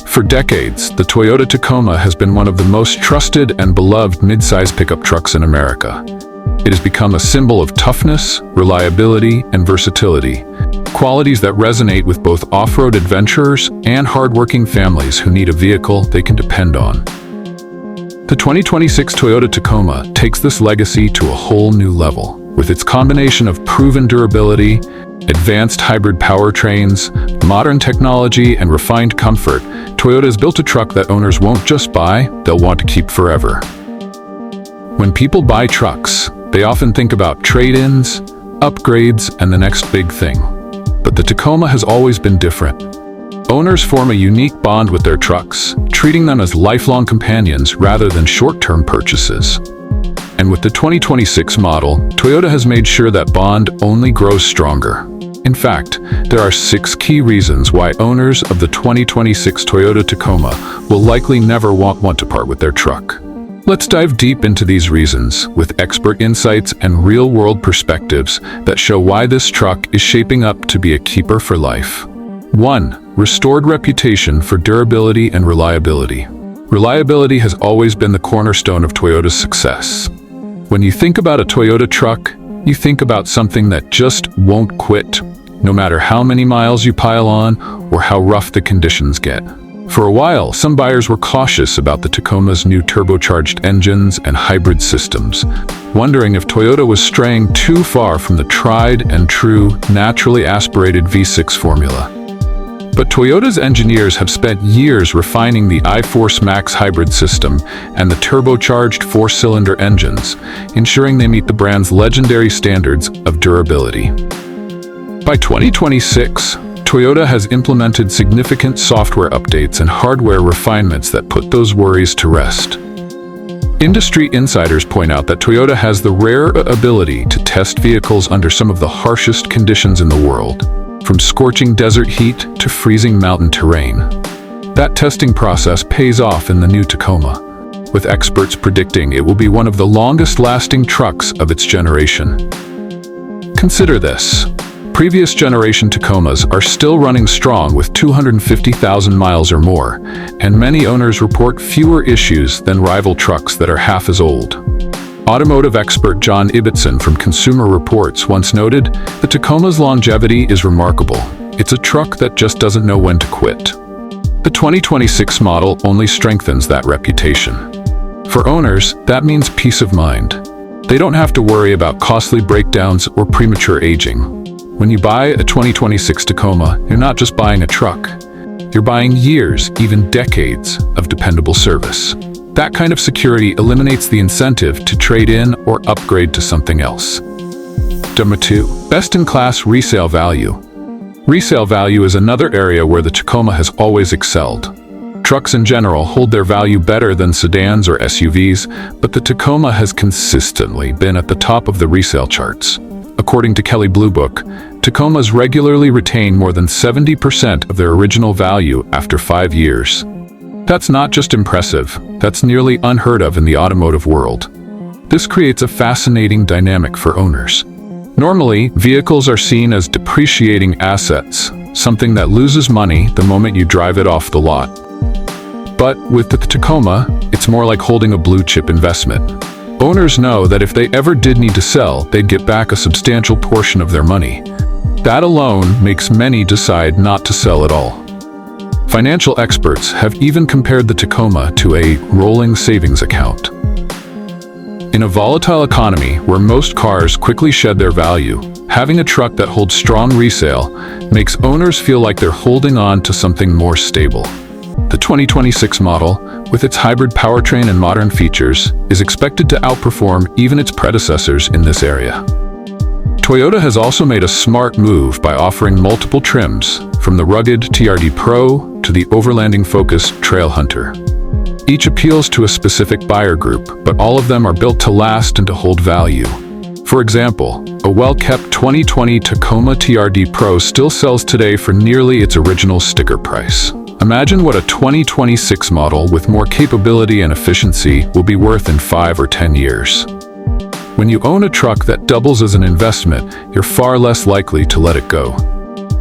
For decades, the Toyota Tacoma has been one of the most trusted and beloved mid-size pickup trucks in America. It has become a symbol of toughness, reliability, and versatility, qualities that resonate with both off-road adventurers and hardworking families who need a vehicle they can depend on. The 2026 Toyota Tacoma takes this legacy to a whole new level. With its combination of proven durability, advanced hybrid powertrains, modern technology, and refined comfort, Toyota has built a truck that owners won't just buy, they'll want to keep forever. When people buy trucks, they often think about trade-ins, upgrades, and the next big thing. But the Tacoma has always been different. Owners form a unique bond with their trucks, treating them as lifelong companions rather than short-term purchases. And with the 2026 model, Toyota has made sure that bond only grows stronger. In fact, there are 6 key reasons why owners of the 2026 Toyota Tacoma will likely never want to part with their truck. Let's dive deep into these reasons, with expert insights and real-world perspectives that show why this truck is shaping up to be a keeper for life. 1. Restored reputation for durability and reliability. Reliability has always been the cornerstone of Toyota's success. When you think about a Toyota truck, you think about something that just won't quit, no matter how many miles you pile on or how rough the conditions get. For a while, some buyers were cautious about the Tacoma's new turbocharged engines and hybrid systems, wondering if Toyota was straying too far from the tried and true, naturally aspirated V6 formula. But Toyota's engineers have spent years refining the iForce Max hybrid system and the turbocharged 4-cylinder engines, ensuring they meet the brand's legendary standards of durability. By 2026, Toyota has implemented significant software updates and hardware refinements that put those worries to rest. Industry insiders point out that Toyota has the rare ability to test vehicles under some of the harshest conditions in the world, from scorching desert heat to freezing mountain terrain. That testing process pays off in the new Tacoma, with experts predicting it will be one of the longest-lasting trucks of its generation. Consider this. Previous generation Tacomas are still running strong with 250,000 miles or more, and many owners report fewer issues than rival trucks that are half as old. Automotive expert John Ibbotson from Consumer Reports once noted, "The Tacoma's longevity is remarkable. It's a truck that just doesn't know when to quit." The 2026 model only strengthens that reputation. For owners, that means peace of mind. They don't have to worry about costly breakdowns or premature aging. When you buy a 2026 Tacoma, you're not just buying a truck. You're buying years, even decades, of dependable service. That kind of security eliminates the incentive to trade in or upgrade to something else. Number 2. Best-in-class resale value. Resale value is another area where the Tacoma has always excelled. Trucks in general hold their value better than sedans or SUVs, but the Tacoma has consistently been at the top of the resale charts. According to Kelley Blue Book, Tacomas regularly retain more than 70% of their original value after 5 years. That's not just impressive, that's nearly unheard of in the automotive world. This creates a fascinating dynamic for owners. Normally, vehicles are seen as depreciating assets, something that loses money the moment you drive it off the lot. But with the Tacoma, it's more like holding a blue-chip investment. Owners know that if they ever did need to sell, they'd get back a substantial portion of their money. That alone makes many decide not to sell at all. Financial experts have even compared the Tacoma to a rolling savings account. In a volatile economy where most cars quickly shed their value, having a truck that holds strong resale makes owners feel like they're holding on to something more stable. The 2026 model, with its hybrid powertrain and modern features, is expected to outperform even its predecessors in this area. Toyota has also made a smart move by offering multiple trims, from the rugged TRD Pro to the overlanding-focused Trail Hunter. Each appeals to a specific buyer group, but all of them are built to last and to hold value. For example, a well-kept 2020 Tacoma TRD Pro still sells today for nearly its original sticker price. Imagine what a 2026 model with more capability and efficiency will be worth in 5 or 10 years. When you own a truck that doubles as an investment, you're far less likely to let it go.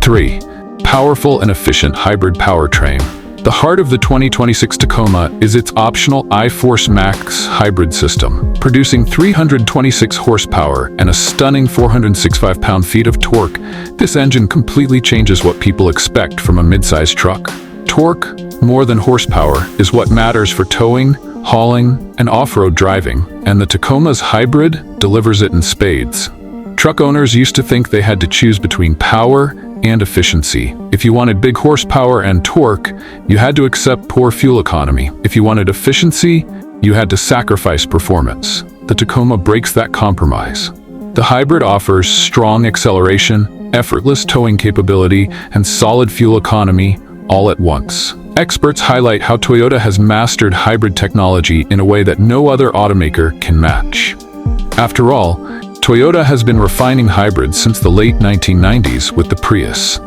3. Powerful and efficient hybrid powertrain. The heart of the 2026 Tacoma is its optional iForce Max hybrid system, producing 326 horsepower and a stunning 465 pound-feet of torque. This engine completely changes what people expect from a mid-size truck. Torque, more than horsepower, is what matters for towing, hauling, and off-road driving, and the Tacoma's hybrid delivers it in spades. Truck owners used to think they had to choose between power and efficiency. If you wanted big horsepower and torque, you had to accept poor fuel economy. If you wanted efficiency, you had to sacrifice performance. The Tacoma breaks that compromise. The hybrid offers strong acceleration, effortless towing capability, and solid fuel economy all at once. Experts highlight how Toyota has mastered hybrid technology in a way that no other automaker can match. After all, Toyota has been refining hybrids since the late 1990s with the Prius.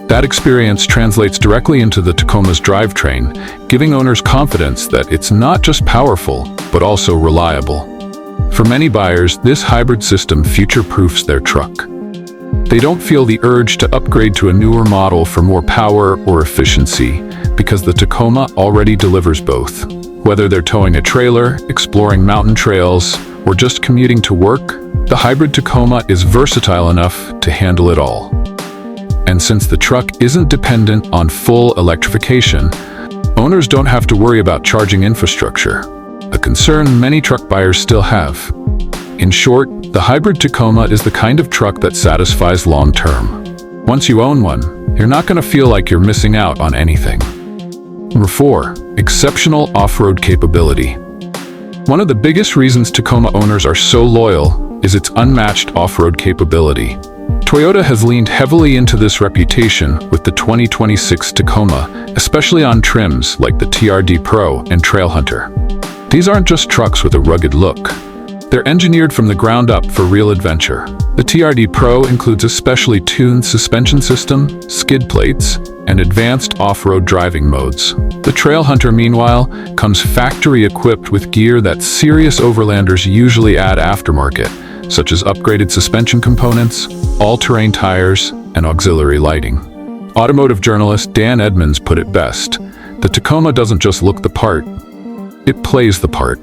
That experience translates directly into the Tacoma's drivetrain, giving owners confidence that it's not just powerful, but also reliable. For many buyers, this hybrid system future-proofs their truck. They don't feel the urge to upgrade to a newer model for more power or efficiency, because the Tacoma already delivers both. Whether they're towing a trailer, exploring mountain trails, or just commuting to work, the hybrid Tacoma is versatile enough to handle it all. And since the truck isn't dependent on full electrification, owners don't have to worry about charging infrastructure, a concern many truck buyers still have. In short, the hybrid Tacoma is the kind of truck that satisfies long-term. Once you own one, you're not going to feel like you're missing out on anything. Number 4. Exceptional off-road capability. One of the biggest reasons Tacoma owners are so loyal is its unmatched off-road capability. Toyota has leaned heavily into this reputation with the 2026 Tacoma, especially on trims like the TRD Pro and Trailhunter. These aren't just trucks with a rugged look. They're engineered from the ground up for real adventure. The TRD Pro includes a specially tuned suspension system, skid plates, and advanced off-road driving modes. The Trailhunter, meanwhile, comes factory-equipped with gear that serious overlanders usually add aftermarket, such as upgraded suspension components, all-terrain tires, and auxiliary lighting. Automotive journalist Dan Edmonds put it best: the Tacoma doesn't just look the part, it plays the part.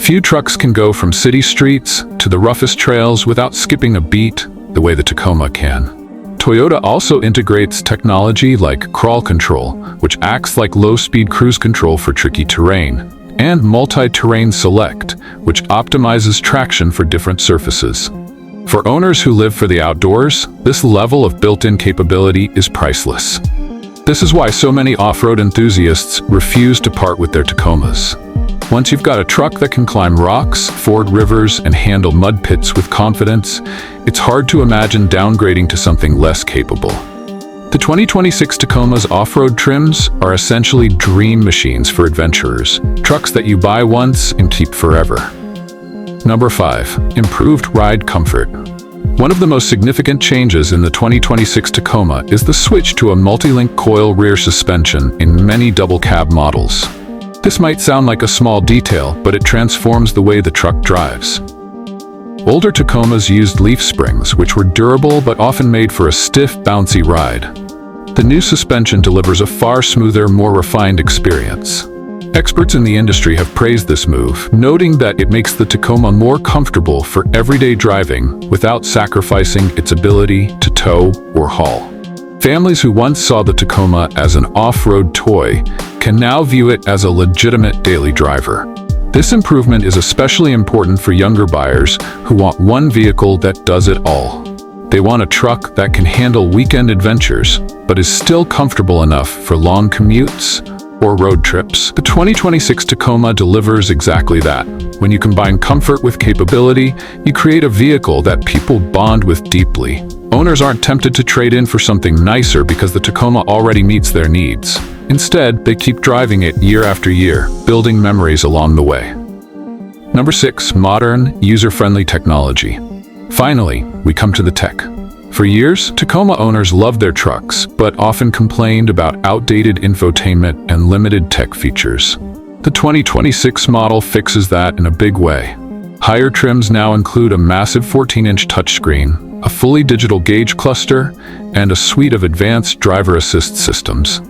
Few trucks can go from city streets to the roughest trails without skipping a beat the way the Tacoma can. Toyota also integrates technology like crawl control, which acts like low-speed cruise control for tricky terrain, and multi-terrain select, which optimizes traction for different surfaces. For owners who live for the outdoors, this level of built-in capability is priceless. This is why so many off-road enthusiasts refuse to part with their Tacomas. Once you've got a truck that can climb rocks, ford rivers, and handle mud pits with confidence, it's hard to imagine downgrading to something less capable. The 2026 Tacoma's off-road trims are essentially dream machines for adventurers, trucks that you buy once and keep forever. Number 5. Improved ride comfort. One of the most significant changes in the 2026 Tacoma is the switch to a multi-link coil rear suspension in many double-cab models. This might sound like a small detail, but it transforms the way the truck drives. Older Tacomas used leaf springs, which were durable but often made for a stiff, bouncy ride. The new suspension delivers a far smoother, more refined experience. Experts in the industry have praised this move, noting that it makes the Tacoma more comfortable for everyday driving without sacrificing its ability to tow or haul. Families who once saw the Tacoma as an off-road toy can now view it as a legitimate daily driver. This improvement is especially important for younger buyers who want one vehicle that does it all. They want a truck that can handle weekend adventures, but is still comfortable enough for long commutes or road trips. The 2026 Tacoma delivers exactly that. When you combine comfort with capability, you create a vehicle that people bond with deeply. Owners aren't tempted to trade in for something nicer because the Tacoma already meets their needs. Instead, they keep driving it year after year, building memories along the way. Number 6. Modern, user-friendly technology. Finally, we come to the tech. For years, Tacoma owners loved their trucks, but often complained about outdated infotainment and limited tech features. The 2026 model fixes that in a big way. Higher trims now include a massive 14-inch touchscreen, a fully digital gauge cluster, and a suite of advanced driver assist systems.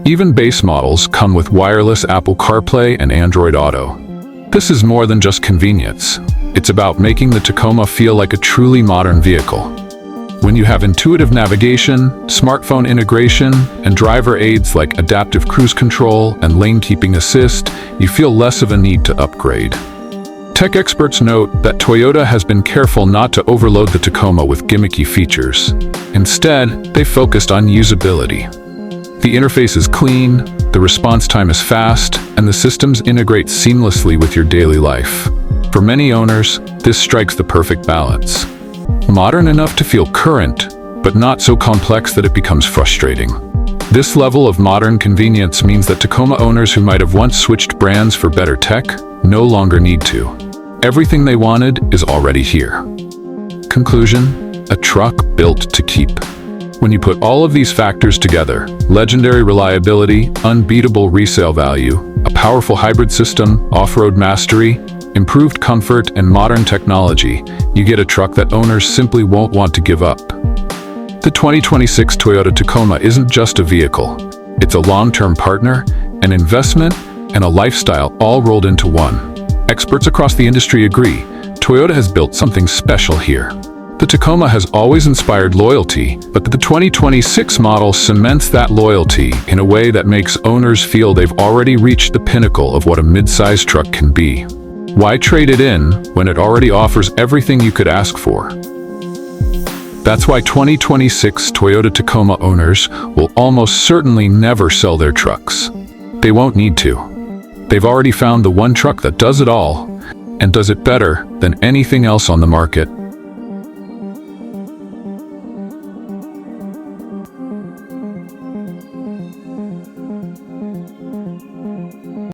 Even base models come with wireless Apple CarPlay and Android Auto. This is more than just convenience. It's about making the Tacoma feel like a truly modern vehicle. When you have intuitive navigation, smartphone integration, and driver aids like adaptive cruise control and lane keeping assist, you feel less of a need to upgrade. Tech experts note that Toyota has been careful not to overload the Tacoma with gimmicky features. Instead, they focused on usability. The interface is clean, the response time is fast, and the systems integrate seamlessly with your daily life. For many owners, this strikes the perfect balance. Modern enough to feel current, but not so complex that it becomes frustrating. This level of modern convenience means that Tacoma owners who might have once switched brands for better tech no longer need to. Everything they wanted is already here. Conclusion: a truck built to keep. When you put all of these factors together, legendary reliability, unbeatable resale value, a powerful hybrid system, off-road mastery, improved comfort, and modern technology, you get a truck that owners simply won't want to give up. The 2026 Toyota Tacoma isn't just a vehicle. It's a long-term partner, an investment, and a lifestyle all rolled into one. Experts across the industry agree, Toyota has built something special here. The Tacoma has always inspired loyalty, but the 2026 model cements that loyalty in a way that makes owners feel they've already reached the pinnacle of what a mid-size truck can be. Why trade it in when it already offers everything you could ask for? That's why 2026 Toyota Tacoma owners will almost certainly never sell their trucks. They won't need to. They've already found the one truck that does it all, and does it better than anything else on the market.